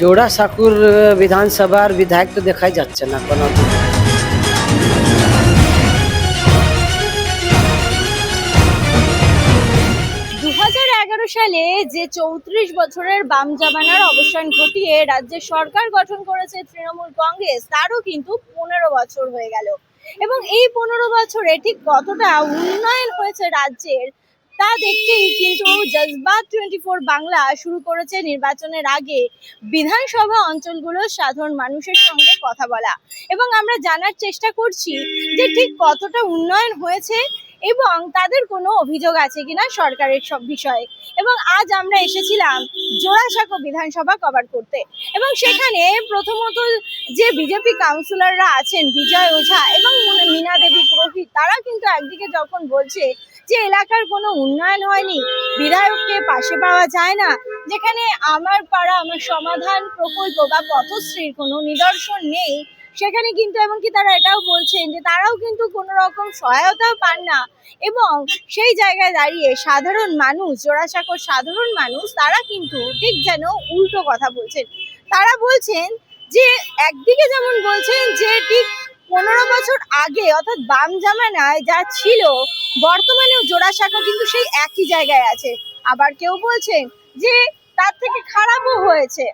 জোড়াসাঁকোর বিধানসভার বিধায়ক তো দেখাই যাচ্ছে না কোনো। 2011 সালে যে 34 বছরের বাম জামানার অবসান ঘটিয়ে রাজ্যের সরকার গঠন করেছে তৃণমূল কংগ্রেস, তারও কিন্তু 15 বছর হয়ে গেল। এবং এই 15 বছরে ঠিক কতটা উন্নয়ন হয়েছে রাজ্যের তা দেখতেই কিন্তু জজবাত 24 বাংলা শুরু করেছে নির্বাচনের আগে বিধানসভা অঞ্চলগুলোর সাধারণ মানুষের সঙ্গে কথা বলা, এবং আমরা জানার চেষ্টা করছি যে ঠিক কতটা উন্নয়ন হয়েছে এবং তাদের কোনো অভিযোগ আছে কিনা সরকারের সব বিষয়ে। এবং আজ আমরা এসেছিলাম জোড়াসাঁকো বিধানসভা কভার করতে, এবং সেখানে প্রথমত যে বিজেপি কাউন্সিলররা আছেন বিজয় ওঝা এবং মীনা দেবী পুরোহিত, তারা কিন্তু একদিকে যখন বলছে যে এলাকার কোনো উন্নয়ন হয়নি, বিধায়ককে পাশে পাওয়া যায় না, যেখানে আমার পাড়া আমার সমাধান প্রকল্প বা পথশ্রীর কোনো নিদর্শন নেই, সেখানে কিন্তু এমনকি তারা এটাও বলছেন যে তারাও কিন্তু কোনো রকম সহায়তাও পান না। এবং সেই জায়গায় দাঁড়িয়ে সাধারণ মানুষ, জোড়াসাঁকোর সাধারণ মানুষ, তারা কিন্তু ঠিক যেন উল্টো কথা বলছেন। তারা বলছেন যে একদিকে যেমন বলছেন যে ঠিক 15 বছর আগে অর্থাৎ বাম জামানায় যা ছিল বর্তমানেও জোড়াসাঁকো কিন্তু সেই একই জায়গায় আছে, আবার কেউ বলছেন যে তার থেকে খারাপও হয়েছে।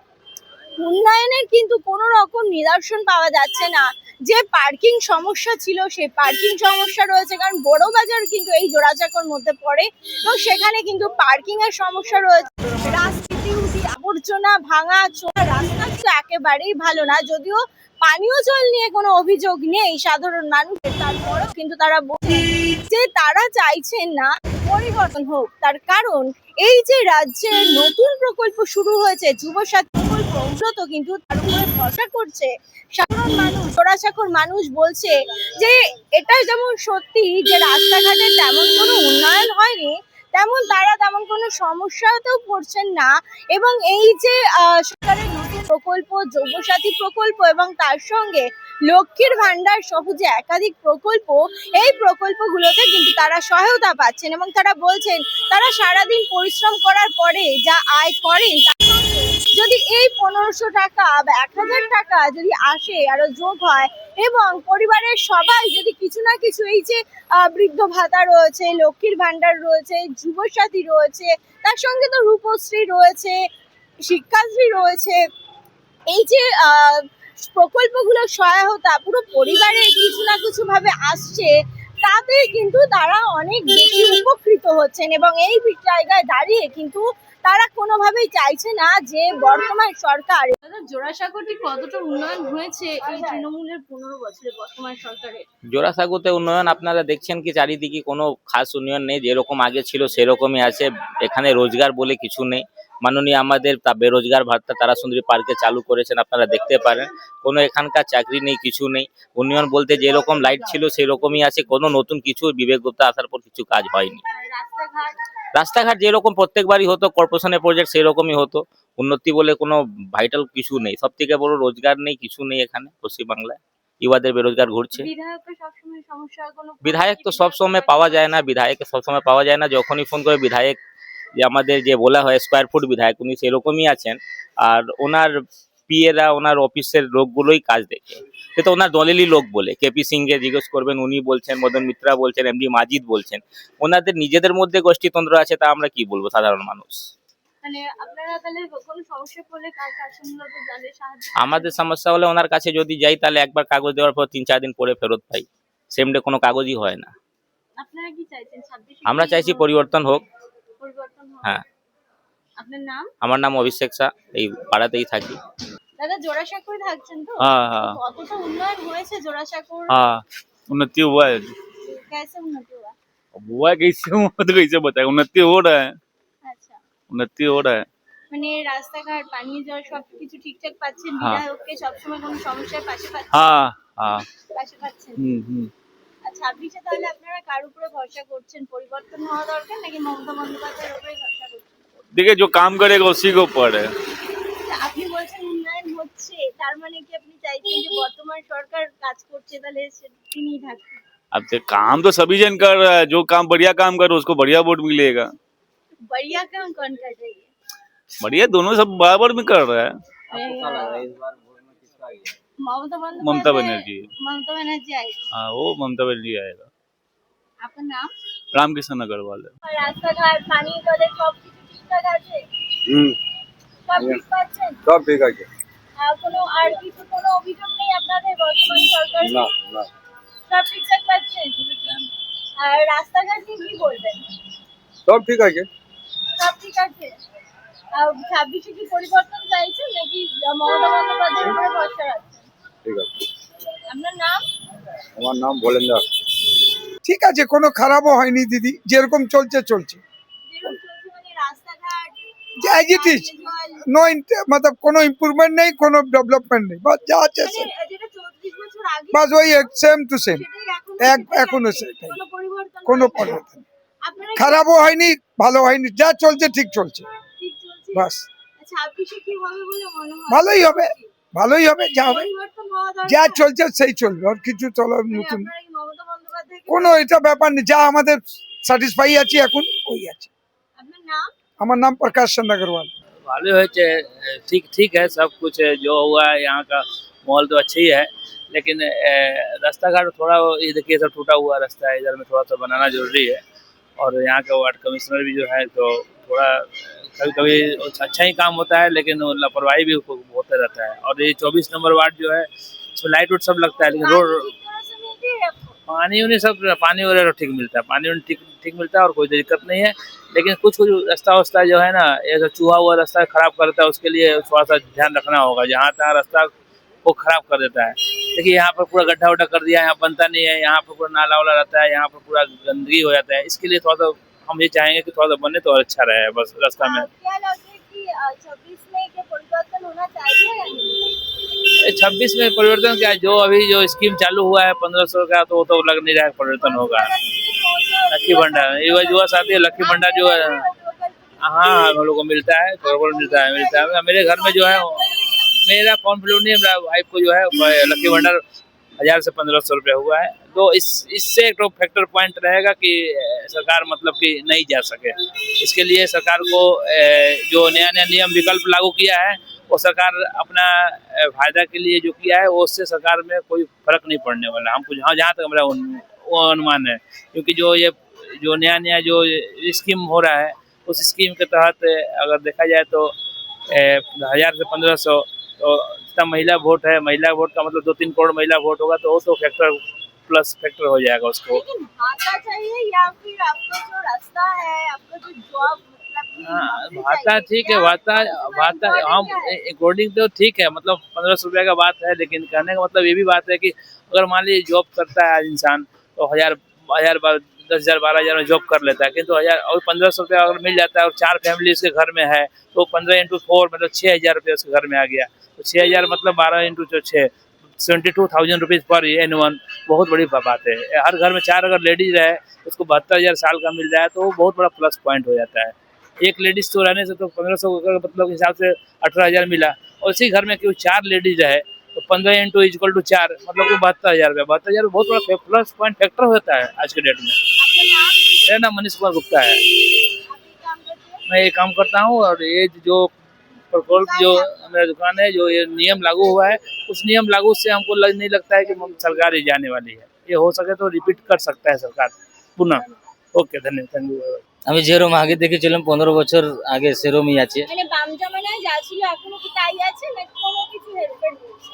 উন্নয়নের কিন্তু কোনো রকম নিদর্শন পাওয়া যাচ্ছে না। যে পার্কিং সমস্যা ছিল সেই পার্কিং সমস্যা রয়েছে, কারণ বড় বাজার কিন্তু এই জোড়াসাঁকোর মধ্যে পড়ে এবং সেখানে কিন্তু পার্কিং এর সমস্যা রয়েছে। রাস্তাটি আবর্জনা ভাঙা চোরা, রাস্তা তো একেবারেই ভালো না, যদিও পানীয় জল নিয়ে কোনো অভিযোগ নেই সাধারণ মানুষের, তারপরেও কিন্তু তারা বলছেন যে তারা চাইছেন না পরিবর্তন হোক। তার কারণ এই যে রাজ্যের নতুন প্রকল্প শুরু হয়েছে যুবসাথী প্রকল্প, মূলত কিন্তু তার উপরে ভরসা করছে সাধারণ মানুষ। জোড়াসাঁকোর মানুষ বলছে যে এটা যেমন সত্যি যে রাস্তাঘাটে তেমন কোনো উন্নয়ন হয়নি, তেমন তারা তেমন কোনো সমস্যাতেও পড়ছেন না। এবং এই যে সরকারের নতুন প্রকল্প যুবসাথী প্রকল্প এবং তার সঙ্গে লক্ষ্মীর ভান্ডার সহ যে একাধিক প্রকল্প, এই প্রকল্পগুলোতে কিন্তু তারা সহায়তা পাচ্ছেন এবং তারা বলছেন তারা সারাদিন পরিশ্রম করার পরে যা আয় করেন তার সঙ্গে যদি এই 1500 টাকা বা 1000 টাকা যদি আসে আরো যোগ হয় এবং পরিবারের সবাই যদি কিছু না কিছু, এই যে বৃদ্ধ ভাতা রয়েছে, লক্ষ্মীর ভান্ডার রয়েছে, যুবসাথী রয়েছে, তার সঙ্গে তো রূপশ্রী রয়েছে, শিক্ষাশ্রী রয়েছে, এই যে প্রকল্পগুলো সহায়তা পুরো পরিবারের কিছু না কিছু ভাবে আসছে, তাতে কিন্তু তারা অনেক বেশি উপকৃত হচ্ছেন। এবং এই জায়গায় দাঁড়িয়ে কিন্তু তারা কোনোভাবেই চাইছে না যে বর্তমান সরকার। জোড়াসাঁকোটি কতটা উন্নয়ন হয়েছে এই তৃণমূলের 15 বছরে বর্তমান সরকারের? জোড়াসাঁকোতে উন্নয়ন আপনারা দেখছেন কি চারিদিকে কোনো খাস উন্নয়ন নেই, যেরকম আগে ছিল সেরকমই আছে। এখানে রোজগার বলে কিছু নেই। মাননীয় আমাদের বেরোজগার ভাতা তারা সুন্দরী পার্কে চালু করেছেন, আপনারা দেখতে পারেন। কোনো এখানকার চাকরি নেই, কিছু নেই। উন্নয়ন বলতে যেরকম লাইট ছিল সেই রকমই আছে, কোনো নতুন কিছু বিবেকগুপ্তা আসার পর কিছু কাজ হয়নি। রাস্তাঘাট যেরকম প্রত্যেকবারই হতো, কর্পোরেশনের প্রজেক্ট সেই রকমই হতো। উন্নতি বলে কোনো ভাইটাল কিছু নেই। সব থেকে বড় রোজগার নেই, কিছু নেই এখানে পশ্চিমবাংলায়। ইউবাদের বেরোজগার ঘুরছে। বিধায়ক তো সবসময় পাওয়া যায় না, বিধায়ক সবসময় পাওয়া যায় না। যখনই ফোন করে বিধায়ক, যে আমাদের যে বলা হয় স্কোয়ার ফুট বিধায়ক, উনি সেরকমই আছেন। আর ওনার পিএরা ওনার অফিসের লোকগুলোই কাজ দেখে, সে তো ওনার দলেরই লোক বলে। কেপি সিংকে জিজ্ঞেস করবেন, উনি বলছেন, মদন মিত্রা বলছেন, এমডি মাজিদ বলছেন। ওনাদের নিজেদের মধ্যে গোষ্ঠীতন্ত্র আছে, তা আমরা কি বলবো সাধারণ মানুষ। আমাদের সমস্যা হলে ওনার কাছে যদি যাই, তাহলে একবার কাগজ দেওয়ার পর 3-4 দিন পরে ফেরত পাই। সেমডে কোনো কাগজই হয় না। আমরা চাইছি পরিবর্তন হোক। হ্যাঁ। আপনার নাম? আমার নাম অভিষেক শাহ, এই পাড়াতেই থাকি। दादा जोड़ासाঁকোয় থাকছেন তো? हाँ हाँ কতটা উন্নয়ন হয়েছে जोड़ासाঁকোর? हाँ उन्नति हुआ है। कैसे उन्नति हुआ? अब हुआ कैसे हुआ तो कैसे बताए, उन्नति हो रहा है, আচ্ছা, उन्नति हो रहा है। মানে রাস্তাঘাট পানীয় জল সবকিছু ঠিকঠাক পাচ্ছেন? হ্যাঁ। বিধায়ককে সবসময় কোনো সমস্যার পাশে পাচ্ছেন? हाँ हाँ পাশে পাচ্ছেন। हम्म। আচ্ছা, আপনি তাহলে আপনারা কার উপরে ভরসা করছেন? পরিবর্তন হওয়া দরকার নাকি মমতা বন্দ্যোপাধ্যায়ের উপরে ভরসা করছেন? देखिए जो काम करेगा उसी के ऊपर है। আপনি বলছেন উন্নয়ন হচ্ছে, তার মানে কি আপনি চাইছেন যে বর্তমান সরকার কাজ করছে তাহলে তিনিই থাকবেন? अब तो काम तो सभी जन कर रहा है, जो काम बढ़िया काम करे उसको बढ़िया वोट मिलेगा। बढ़िया काम कौन कर रही है? बढ़िया दोनों सब बराबर में कर रहा है। ममता ममता बनर्जी। ममता बनर्जी आएगी। हाँ वो ममता बनर्जी आएगा। आपका नाम? रामकिशन अग्रवाल है। রাস্তাঘাট পানি জলের সবকিছু ঠিকঠাক আছে? সব ঠিক পাচ্ছেন? সব ঠিক আছে। কোনো আর কিছু কোনো অভিযোগ নেই আপনাদের বর্তমান সরকার? না না সব ঠিকঠাক পাচ্ছেন? আর রাস্তাঘাট নিয়ে কি বলবেন? সব ঠিক আছে। সব ঠিক আছে। 26-এ কি পরিবর্তন চাইছেন নাকি মমতা বন্দ্যোপাধ্যায়ের উপরে ভরসা রাখছেন? ঠিক আছে। আপনার নাম? আমার নাম বলেন দাস। ঠিক আছে, কোনো খারাপও হয়নি দিদি, যেরকম চলছে চলছে। যেরকম চলছে মানে রাস্তাঘাট অ্যাজ ইট ইজ, নো मतलब কোনো ইমপ্রুভমেন্ট নেই, কোনো ডেভেলপমেন্ট নেই, বাস যা আছে মানে যেটা 34 বছর আগে বাস ওই সেম টু সেম, সেটাই এখনো আছে। সেটাই, কোনো পরিবর্তন কোনো হয়েছে? পরিবর্তন নেই। আপনারা খারাপও হয়নি ভালো হয়নি, যা চলছে ঠিক চলছে ঠিক চলছে? বাস। 26-এ কি হবে বলে মনে হয়? ভালোই হবে, ভালোই হবে, যা হবে পরিবর্তন হওয়া দরকার। যা চলছে সেই চলবে, আর কিছু চলার মানে নতুন আপনারা কি মমতা বন্দ্যোপাধ্যায়কে কোনো এটা ব্যাপার নেই, যা আমাদের স্যাটিসফাই আছি এখন ওই আছে। আপনার নাম? আমার নাম प्रकाश चंद अग्रवाल। भालो है, ठीक ठीक है सब कुछ है, जो हुआ है यहाँ का माहौल तो अच्छा ही है, लेकिन रास्ता घाट थोड़ा ये देखिए सब टूटा हुआ रास्ता है, इधर में थोड़ा सा बनाना जरूरी है। और यहाँ का वार्ड कमिश्नर भी जो है तो थोड़ा कभी कभी अच्छा ही काम होता है, लेकिन लापरवाही भी होता रहता है। और ये 24 नंबर वार्ड जो है इसमें लाइट उट सब लगता है, लेकिन रोड ठीक तरह से मिलती है आपको? पानी उन्हें सब पानी वगैरह ठीक मिलता है, पानी उन्हें ठीक ठीक मिलता है और कोई दिक्कत नहीं है। लेकिन कुछ कुछ रास्ता वास्ता जो है ना, ये जो चूहा हुआ रास्ता खराब करता है, उसके लिए थोड़ा सा ध्यान रखना होगा। जहाँ तहाँ रास्ता को खराब कर देता है। देखिए यहाँ पर पूरा गड्ढा उड्ढा कर दिया, यहाँ बनता नहीं है, यहाँ पर पूरा नाला वाला रहता है, यहाँ पर पूरा गंदगी हो जाता है। इसके लिए थोड़ा सा हम ये चाहेंगे कि थोड़ा सा बने तो और अच्छा रहे बस रास्ता में। क्या लगे कि 26 में क्या परिवर्तन होना चाहिए या नहीं? 26 में परिवर्तन क्या, जो अभी जो स्कीम चालू हुआ है 1500 का, तो वो तो लग नहीं रहा है परिवर्तन होगा। लक्की भंडार, ये युवा साथी लक्की भंडार जो है, हाँ हम लोग को मिलता है, थोड़ा मिलता है। मेरे घर में जो है, मेरा कॉन्फिडेंस नहीं है, मेरा वाइफ को जो है लक्की भंडार 1000 से 1500 रुपये हुआ है। तो इससे एक तो फैक्टर पॉइंट रहेगा कि सरकार मतलब कि नहीं जा सके। इसके लिए सरकार को जो नया नया नियम विकल्प लागू किया है, वो सरकार अपना फायदा के लिए जो किया है, वो उससे सरकार में कोई फर्क नहीं पड़ने वाला। हमको जहाँ तक हमारा वो अनुमान है, क्योंकि जो नया नया जो स्कीम हो रहा है, उस स्कीम के तहत अगर देखा जाए तो 1000 से 1500, तो जितना महिला वोट है, महिला वोट का मतलब 2-3 करोड़ महिला वोट होगा, तो वो तो प्लस फैक्टर हो जाएगा उसको। लेकिन भाता चाहिए या फिर आपका जो रास्ता है, आपका जो जॉब मतलब कि नौकरी भाता चाहिए? ठीक है, क्या भाता important हम क्या है? अकॉर्डिंग तो ठीक है, मतलब 1500 रुपये का बात है, लेकिन कहने का मतलब ये भी बात है कि अगर मान लीजिए जॉब करता है आज इंसान, तो 10,000 12,000 में जॉब कर लेता है, किंतु 1000 और 1500 रुपया अगर मिल जाता है और 4 फैमिली उसके घर में है, तो 15 × 4 मतलब 6,000 रुपये उसके घर में आ गया। तो 6,000 मतलब 12 × 6 72,000 रुपीज़ पर एनुअल, बहुत बड़ी बात है। हर घर में 4 अगर लेडीज रहे, उसको 72,000 साल का मिल रहा है, तो वो बहुत बड़ा प्लस पॉइंट हो जाता है। एक लेडीज तो रहने से तो 1500 मतलब हिसाब से 18,000 मिला, और उसी घर में क्यों 4 लेडीज रहे, तो 15 × = 4 मतलब कि 72,000 रुपये। 72,000 बहुत बड़ा प्लस पॉइंट फैक्टर होता है आज के डेट में। आपका नाम? मेरा नाम मनीष कुमार गुप्ता है। आप ये काम करते हैं? मैं ये काम करता हूँ, और ये जो प्रकल्प जो मेरा दुकान है, जो ये नियम लागू हुआ है, उस नियम लागू से हमको नहीं लगता है कि सरकार ही जाने वाली है। ये हो सके तो रिपीट कर सकता है सरकार पुनः। ओके, धन्यवाद, थैंक यू। আমি যেরকম আগে দেখেছিলাম 15 বছর আগে সেরমই আছে। মানে বাম জামানায় যা ছিল এখনো কি তাই আছে নাকি কোনো কিছু হেরফের হয়েছে?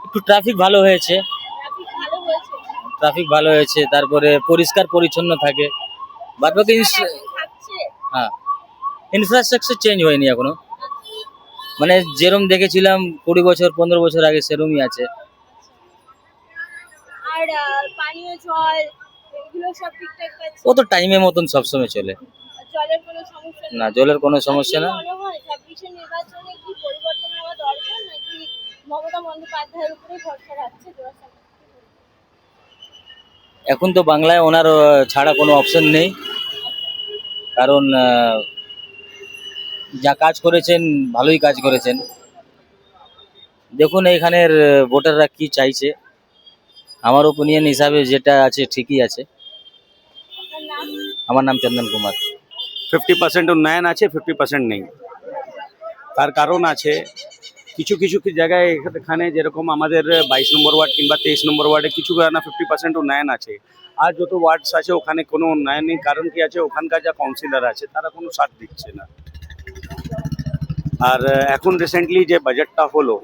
একটু ট্রাফিক ভালো হয়েছে, ট্রাফিক ভালো হয়েছে? ট্রাফিক ভালো হয়েছে, তারপরে পরিষ্কার পরিচ্ছন্ন থাকে, বাদবাকি এখন থাকছে? হ্যাঁ, ইনফ্রাস্ট্রাকচার চেঞ্জ হয়নি এখনো, মানে যেরকম দেখেছিলাম 20 বছর 15 বছর আগে সেরমই আছে। আর পানীয় জল এগুলো সব ঠিকঠাক পাচ্ছে? ও তো টাইমের মতন সবসময় চলে, জলের কোনো সমস্যা নেই? না জলের কোনো সমস্যা না। কি মনে হয় 26 নির্বাচনে কি পরিবর্তন হওয়া দরকার নাকি মমতা বন্দ্যোপাধ্যায়ের উপরে ভরসা রাখছে জনসংখ্যা? এখন তো বাংলায় ওনার ছাড়া কোনো অপশন নেই, কারণ যা কাজ করেছেন ভালোই কাজ করেছেন। দেখুন এখানের ভোটাররা কি চাইছে, আমার ওপিনিয়ন হিসাবে যেটা আছে ঠিকই আছে। আপনার নাম? আমার নাম চন্দন কুমার। 50% উন্নয়ন আছে, 50% নেই। তার কারণ আছে, কিছু কিছু জায়গায় এখানে যেরকম আমাদের 22 নম্বর ওয়ার্ড কিংবা 23 নম্বর ওয়ার্ডে কিছু না 50% উন্নয়ন আছে। আর যত ওয়ার্ডস আছে ওখানে কোনো উন্নয়ন নেই। কারণ কি আছে, ওখানকার যা কাউন্সিলর আছে তারা কোনো সাথ দিচ্ছে না। আর এখন রিসেন্টলি যে বাজেটটা হলো,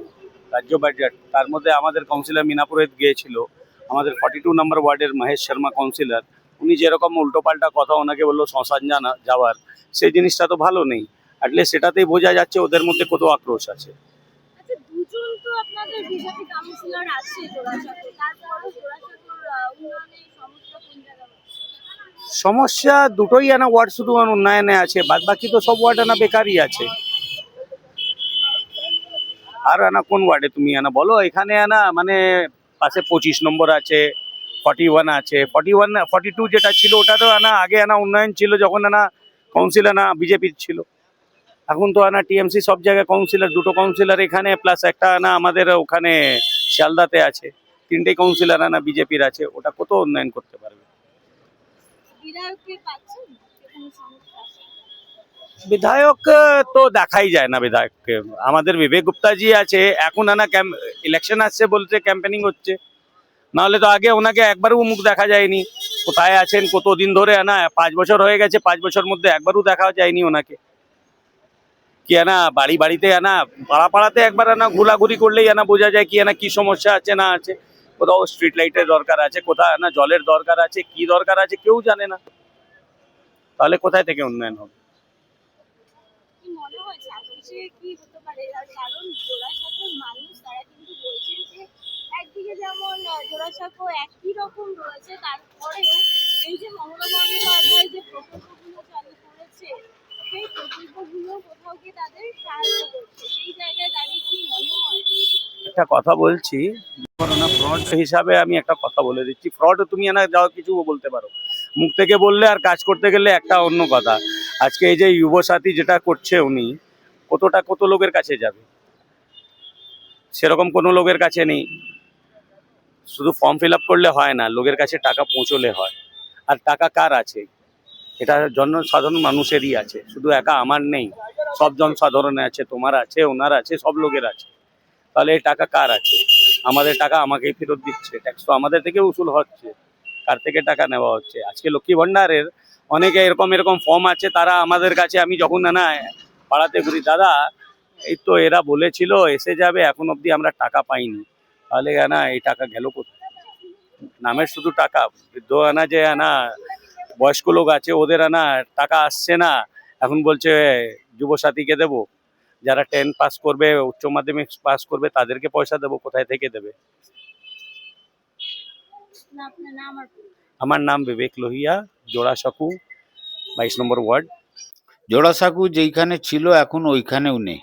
রাজ্য বাজেট, তার মধ্যে আমাদের কাউন্সিলর মিনাপুরে গিয়েছিল, আমাদের 42 নম্বর ওয়ার্ডের মহেশ শর্মা কাউন্সিলর, উনি যেরকম উল্টোপাল্টা কথা ওনাকে বললো শ্মশান যাওয়ার, সেই জিনিসটা তো ভালো নেই। অ্যাটলিস্ট সেটাতেই বোঝা যাচ্ছে ওদের মধ্যে কত আক্রোশ আছে। আচ্ছা, দুজন তো আপনাদের বিজেপি কাউন্সিলর আছে জোড়াসাঁকো, তারপরও জোড়াসাঁকোর উন্নয়নের সমস্যা কোন জায়গায়? সমস্যা দুটোই আনা ওয়ার্ড শুধু উন্নয়নে আছে, বাদ বাকি তো সব ওয়ার্ড আনা বেকারই আছে। আর আনা কোন ওয়ার্ডে তুমি আনা বলো? এখানে আনা মানে পাশে 25 নম্বর আছে, 41 আছে, 42 যেটা ছিল ওটা তো আনা আগে আনা উন্নয়ন ছিল যখন আনা কাউন্সিল আনা বিজেপির ছিল। এখন তো আনা টিএমসি সব জায়গায় কাউন্সিলর, দুটো কাউন্সিলর এখানে প্লাস একটা আনা আমাদের ওখানে শিয়ালদাতে আছে, 3টে কাউন্সিলর আনা বিজেপির আছে। ওটা কত উন্নয়ন করতে পারবে? বিধায়ককে পাচ্ছেন সেখানে সমস্যা আছে? বিধায়ক তো দেখাই যায় না বিধায়ককে। আমাদের বিবেক গুপ্তাজি আছে, এখন আনা ইলেকশন আসছে বলতে ক্যাম্পেনিং হচ্ছে, নাহলে তো আগে ওনাকে একবারও মুখ দেখা যায়নি। কোথায় আছেন কতদিন ধরে আনা, 5 বছর হয়ে গেছে, 5 বছর মধ্যে একবারও দেখা যায়নি ওনাকে। কি আনা বাড়িতে আনা পাড়াতে একবার আনা ঘোরাঘুরি করলেই আনা বোঝা যায় কি আনা কি সমস্যা আছে না আছে। কোথাও স্ট্রিট লাইটের দরকার আছে, কোথায় আনা জলের দরকার আছে, কি দরকার আছে কেউ জানে না। তাহলে কোথায় থেকে উন্নয়ন হবে? কি মনে হয় ছাব্বিশে কি হতে পারে? তার কারণ জোড়াসাঁকোর মানুষ তারা কিন্তু বলছেন যে একদিকে যেমন জোড়াসাঁকো একই রকম রয়েছে, তারপরেও এই যে মমতা বন্দ্যোপাধ্যায় যে প্রকল্পগুলো চালু করেছে সেই প্রকল্পগুলো কোথাও গিয়ে তাদের সাহায্য করছে, সেই জায়গায় দাঁড়িয়ে কি মনে হয়? একটা কথা বলছি, ফ্রড হিসাবে আমি একটা কথা বলে দিচ্ছি। ফ্রড তুমি না যাও কিছু বলতে পারো, মুখ থেকে বললে আর কাজ করতে গেলে একটা অন্য কথা। আজকে এই যে যুব সাথী যেটা করছে উনি, কত লোকের কাছে যাবে? সেরকম কোনো লোকের কাছে নেই। শুধু ফর্ম ফিল আপ করলে হয় না, লোকের কাছে টাকা পৌঁছলে হয়। আর টাকা কার আছে? এটা জনসাধারণ মানুষেরই আছে, শুধু একা আমার নেই, সব জনসাধারণের আছে, তোমার আছে, ওনার আছে, সব লোকের আছে। তাহলে এই টাকা কার আছে? আমাদের টাকা আমাকেই ফেরত দিচ্ছে, ট্যাক্স তো আমাদের থেকে উসুল হচ্ছে, কার থেকে টাকা নেওয়া হচ্ছে? আজকে লক্ষ্মী ভান্ডারের অনেকে এরকম ফর্ম আছে, তারা আমাদের কাছে, আমি যখন না পাড়াতে ঘুরি, দাদা এই তো এরা বলেছিল এসে যাবে, এখন অবধি আমরা টাকা পাইনি। তাহলে না এই টাকা গেল কোথায়? নামের শুধু টাকা, বৃদ্ধ আনা যে আনা বয়স্ক লোক আছে ওদের আনা টাকা আসছে না, এখন বলছে যুবসাথীকে দেবো। যারা 10 পাস করবে, উচ্চ মাধ্যমিক পাস করবে, তাদেরকে পয়সা দেবো, কোথায় থেকে দেবে? না আপনার নাম আর আমার নাম বিবেক লোহিয়া, জোড়াসাঁকো 22 নম্বর ওয়ার্ড। জোড়াসাঁকো যেইখানে ছিল এখন ওইখানেও নেই।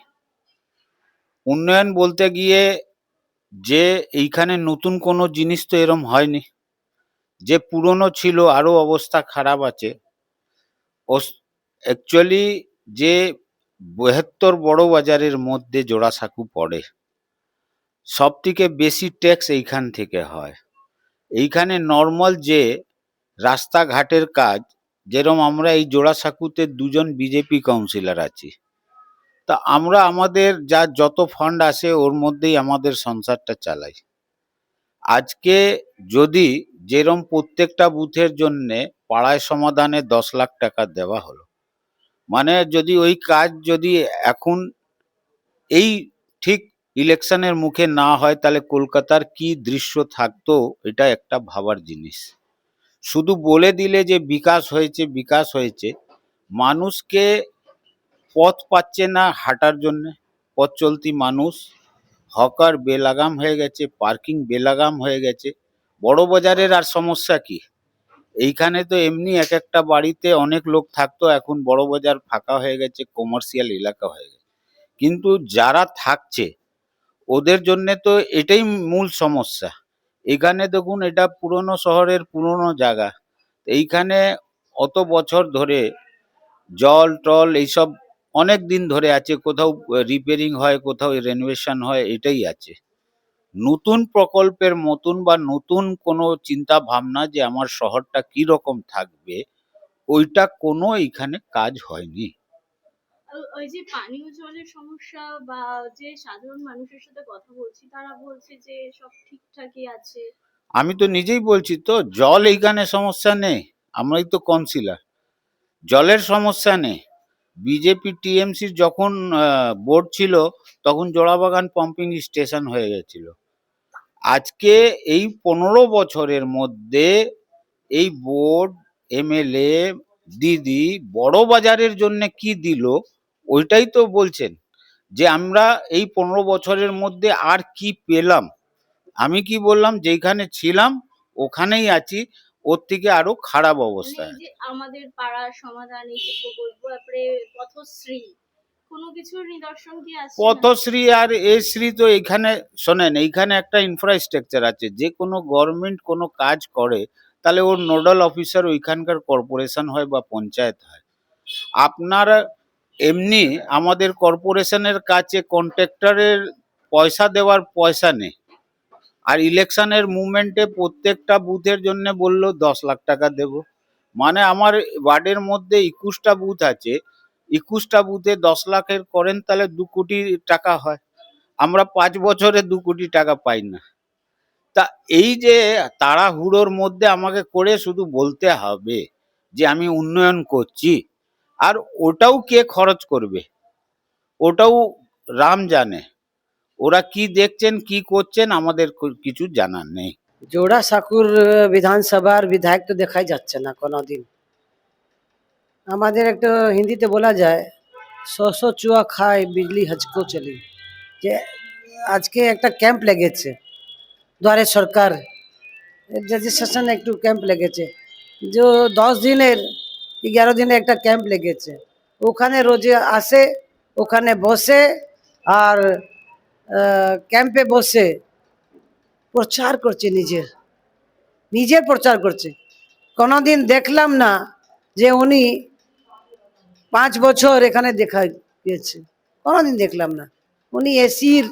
উন্নয়ন বলতে গিয়ে যে এইখানে নতুন কোনো জিনিস তো এরম হয়নি, যে পুরনো ছিল আরো অবস্থা খারাপ আছে। অ্যাকচুয়ালি যে 72 বড় বাজারের মধ্যে জোড়াসাঁকো পড়ে, সব থেকে বেশি ট্যাক্স এইখান থেকে হয়। এইখানে নর্মাল যে রাস্তাঘাটের কাজ, যেরকম আমরা এই জোড়াসাঁকোতে 2জন বিজেপি কাউন্সিলর আছি, তা আমরা আমাদের যত ফান্ড আসে ওর মধ্যেই আমাদের সংসারটা চালাই। আজকে যদি যেরকম প্রত্যেকটা বুথের জন্যে পাড়ায় সমাধানে 10 লাখ টাকা দেওয়া হলো, মানে যদি ওই কাজ যদি এখন এই ঠিক ইলেকশনের মুখে না হয়, তাহলে কলকাতার কি দৃশ্য থাকতো, এটা একটা ভাবার জিনিস। শুধু বলে দিলে যে বিকাশ হয়েছে, মানুষকে পথ পাচ্ছে না হাঁটার জন্য, পথ চলতি মানুষ, হকার বেলাগাম হয়ে গেছে, পার্কিং বেলাগাম হয়ে গেছে। বড় বাজারের আর সমস্যা কি? এইখানে তো এমনি এক একটা বাড়িতে অনেক লোক থাকতো, এখন বড় বাজার ফাঁকা হয়ে গেছে, কমার্শিয়াল এলাকা হয়ে গেছে। কিন্তু যারা থাকছে ওদের জন্য তো এটাই মূল সমস্যা। এখানে দেখুন, এটা পুরনো শহরের পুরনো জায়গা, এইখানে অত বছর ধরে জল টল এইসব অনেক দিন ধরে আছে, কোথাও রিপেয়ারিং হয়, কোথাও রেনোভেশন হয়, এটাই আছে। নতুন প্রকল্পের মতন বা নতুন কোনো চিন্তা ভাবনা যে আমার শহরটা কি রকম থাকবে, ওইটা কোনো এখানে কাজ হয়নি। ওই যে পানীয় জলের সমস্যা বা যে সাধারণ মানুষের সাথে কথা বলছি তারা বলছে যে সব ঠিকঠাকই আছে। আমি তো নিজেই বলছি তো, জল এইখানে সমস্যা নেই, আমরাই তো কাউন্সিলর। জলের সমস্যা নেই। বিজেপি টিএমসির যখন বোর্ড ছিল তখন জোড়াবাগান পাম্পিং স্টেশন হয়ে গেছিল। আজকে এই 15 বছরের মধ্যে এই বোর্ড, এমএলএ, দিদি বড় বাজারের জন্য কি দিল ওইটাই তো বলছেন, যে আমরা এই 15 বছরের মধ্যে আর কি পেলাম। আমি কি বললাম, যেখানে ছিলাম ওখানেই আছি, ওর থেকে আরো খারাপ মানে অবস্থায় এই আছে। যে আমাদের পাড়ার সমাধান, এই যে প্রকল্প, তারপরে পথশ্রী, কোনো কিছুর নিদর্শন কি আছে না? পথশ্রী আর শ্রী তো এখানে, শোনেন, এইখানে একটা ইনফ্রাস্ট্রাকচার আছে। যে কোনো গভর্নমেন্ট কোনো কাজ করে তাহলে ওর নোডাল অফিসার ওইখানকার কর্পোরেশন হয় বা পঞ্চায়েত হয়। আপনার এমনি আমাদের কর্পোরেশনের কাছে কন্ট্রাক্টরের পয়সা দেওয়ার পয়সা নেই। আর ইলেকশনের মুভমেন্টে প্রত্যেকটা বুথের জন্য বললো 10 লাখ টাকা দেব। মানে আমার ওয়ার্ডের মধ্যে 21টা বুথ আছে, 21টা বুথে 10 লাখের করেন তাহলে 2 কোটি টাকা হয়। আমরা 5 বছরে 2 কোটি টাকা পাই না। তা এই যে তাড়াহুড়োর মধ্যে আমাকে করে শুধু বলতে হবে যে আমি উন্নয়ন করছি, আর ওটাও কে খরচ করবে ওটাও রাম জানে। ওরা কি দেখছেন কি করছেন আমাদের কিছু জানার নেই। জোড়াসাঁকুর বিধানসভার বিধায়ক তো দেখাই যাচ্ছে না কোনোদিন। আমাদের একটা হিন্দিতে বলা যায়, শো চুয়া খায় বিজলি হজকো চলি। যে আজকে একটা ক্যাম্প লেগেছে দ্বারে সরকার রেজিস্ট্রেশন, একটু ক্যাম্প লেগেছে, যে 10 দিনের 11 দিনের একটা ক্যাম্প লেগেছে। ওখানে রোজে আসে, ওখানে বসে আর ক্যাম্পে বসে প্রচার করছে, নিজের প্রচার করছে। কোনোদিন দেখলাম না যে উনি 5 বছর এখানে দেখা গেছে, কোনোদিন দেখলাম না। উনি এসির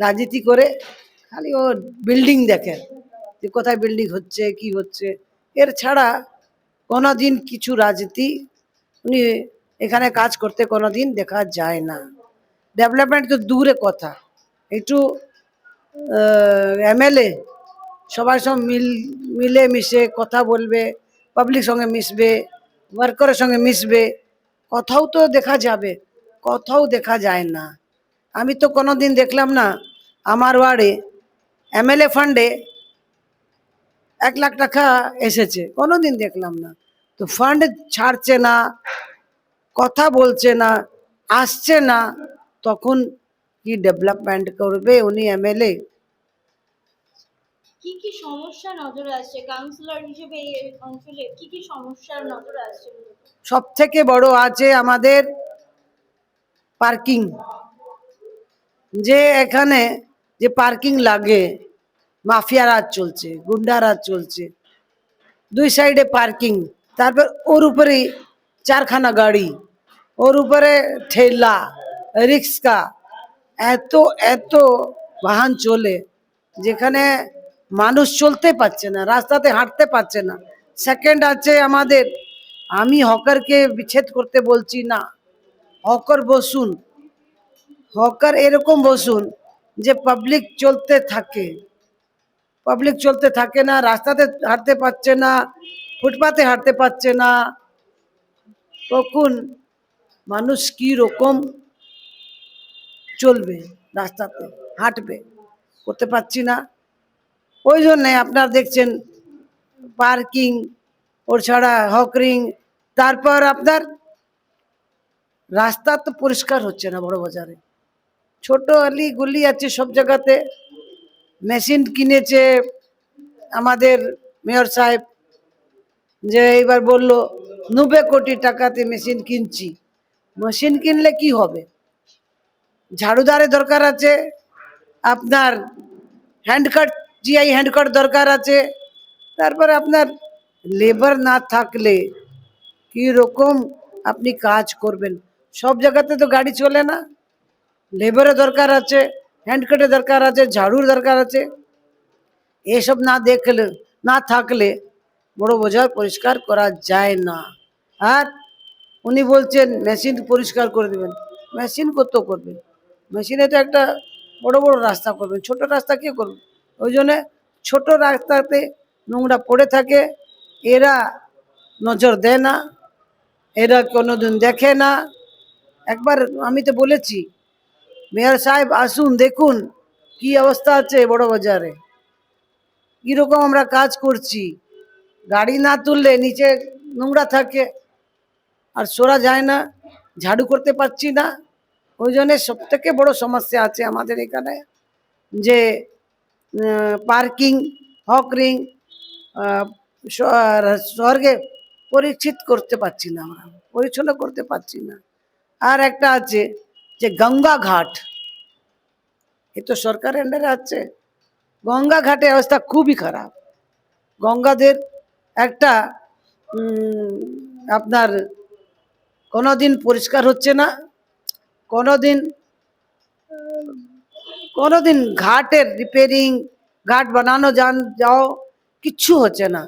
রাজনীতি করে, খালি ও বিল্ডিং দেখে যে কোথায় বিল্ডিং হচ্ছে কি হচ্ছে, এর ছাড়া কোনোদিন কিছু রাজনীতি উনি এখানে কাজ করতে কোনোদিন দেখা যায় না। ডেভেলপমেন্ট তো দূরে কথা, একটু এমএলএ সবার সঙ্গে মিলে মিশে কথা বলবে, পাবলিক সঙ্গে মিশবে, ওয়ার্কারের সঙ্গে মিশবে, কথাও তো দেখা যাবে, কথাও দেখা যায় না। আমি তো কোনোদিন দেখলাম না আমার ওয়ার্ডে এমএলএ ফান্ডে 1 লাখ টাকা এসেছে, কোনোদিন দেখলাম না। তো ফান্ড ছাড়ছে না, কথা বলছে না, আসছে না, তখন কি ডেভেলপমেন্ট করবে উনি এমএলএ? কি কি সমস্যা নজরে আসছে কাউন্সিলর হিসেবে এই অঞ্চলে, কি কি সমস্যার নজরে আসছে? সব থেকে বড় আছে আমাদের পার্কিং। যে এখানে যে পার্কিং লাগে, মাফিয়া রাজ চলছে, গুন্ডা রাজ চলছে, 2 সাইডে পার্কিং, তারপর ওর উপরে 4খানা গাড়ি, ওর উপরে ঠেলা, রিক্সা, এত এত বাহন চলে, যেখানে মানুষ চলতে পারছে না, রাস্তাতে হাঁটতে পারছে না। সেকেন্ড আছে আমাদের, আমি হকারকে বিচ্ছেদ করতে বলছি না, হকার বসুন, হকার এরকম বসুন যে পাবলিক চলতে থাকে না, রাস্তাতে হাঁটতে পারছে না, ফুটপাতে হাঁটতে পারছে না, তখন মানুষ কি রকম চলবে, রাস্তাতে হাঁটবে, করতে পারছি না। ওই জন্যে আপনার দেখছেন পার্কিং, ওর ছাড়া হকারিং, তারপর আপনার রাস্তা তো পরিষ্কার হচ্ছে না। বড় বাজারে ছোট অলি গলি আছে, সব জায়গাতে মেশিন কিনেছে আমাদের মেয়র সাহেব, যে এইবার বলল 90 কোটি টাকাতে মেশিন কিনছি। মেশিন কিনলে কি হবে? ঝাড়ুদারের দরকার আছে, আপনার হ্যান্ডকাট, জিআই হ্যান্ডকাট দরকার আছে, তারপরে আপনার লেবার না থাকলে কি রকম আপনি কাজ করবেন? সব জায়গাতে তো গাড়ি চলে না, লেবারের দরকার আছে, হ্যান্ডকাটের দরকার আছে, ঝাড়ুর দরকার আছে। এসব না থাকলে বড় বাজার পরিষ্কার করা যায় না। আর উনি বলছেন মেশিন পরিষ্কার করে দেবেন। মেশিন কত করবে? মেশিনে তো একটা বড় বড় রাস্তা করবেন, ছোট রাস্তা কে করবে? ওই জন্য ছোট রাস্তাতে নোংরা পড়ে থাকে, এরা নজর দেয় না, এরা কোনোদিন দেখে না। একবার আমি তো বলেছি, মেয়র সাহেব আসুন দেখুন কি অবস্থা আছে বড় বাজারে, কিরকম আমরা কাজ করছি। গাড়ি না তুললে নিচে নোংরা থাকে আর সরা যায় না, ঝাড়ু করতে পারছি না। ওই জন্য সব থেকে বড় সমস্যা আছে আমাদের এখানে, যে পার্কিং, হকরিং, স্বর্গে পরিচিত করতে পারছি না, আমরা পরিচ্ছন্ন করতে পারছি না। আর একটা আছে যে গঙ্গা ঘাট, এ তো সরকারের আন্ডারে আছে। গঙ্গা ঘাটের অবস্থা খুবই খারাপ। গঙ্গাদের একটা আপনার কোনোদিন পরিষ্কার হচ্ছে না, কোনোদিন ঘাটের রিপেয়ারিং, ঘাট বানানো যাও কিচ্ছু হচ্ছে না।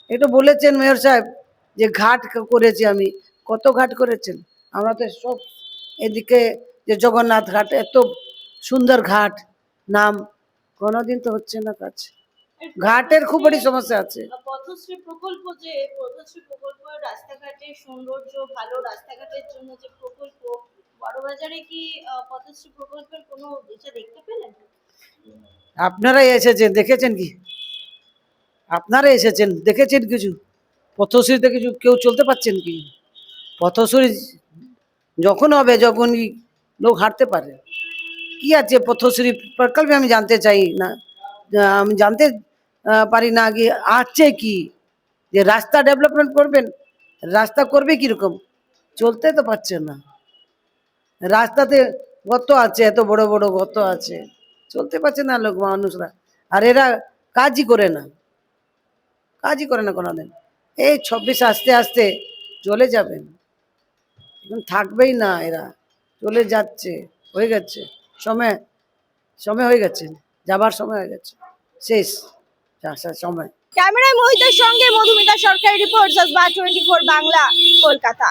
এটা বলেছেন মেয়র সাহেব যে ঘাট করেছি আমি, কত ঘাট করেছেন? আমরা তো সব এদিকে যে জগন্নাথ ঘাট, এত সুন্দর ঘাট নাম, কোনোদিন তো হচ্ছে না কাজ। ঘাটের খুব বড় সমস্যা আছে। পথশ্রী প্রকল্প, যে পথশ্রী প্রকল্প রাস্তাঘাটের সৌন্দর্য, ভালো রাস্তাঘাটের জন্য যে প্রকল্প, বড়বাজারে কি পথশ্রী প্রকল্পের কোনো দিশা দেখতে পেলেন? আপনারা এসেছেন, দেখেছেন কি? আপনারা এসেছেন, দেখেছেন কিছু? পথশ্রীতে কিছু কেউ চলতে পারছেন কি? পথশ্রী যখন হবে, যখনই লোক হাঁটতে পারে। কি আছে পথশ্রী প্রকল্পে আমি জানতে চাই না, আমি জানতে পারি না কি আছে কি, যে রাস্তা ডেভেলপমেন্ট করবেন, রাস্তা করবে কিরকম? চলতে তো পারছে না, রাস্তাতে গর্ত আছে, এত বড় বড় গর্ত আছে, চলতে পারছে না লোক মানুষরা। আর এরা কাজই করে না, কাজই করে না কোনোদিন। এই 26 আস্তে আস্তে চলে যাবেন, এখন থাকবেই না, এরা চলে যাচ্ছে, হয়ে গেছে সময়, সময় হয়ে গেছে, যাবার সময় হয়ে গেছে, শেষ সময়। ক্যামেরায় মোহিতের সঙ্গে মধুমিতা সরকারের রিপোর্ট, জাজবাত 24 বাংলা, কলকাতা।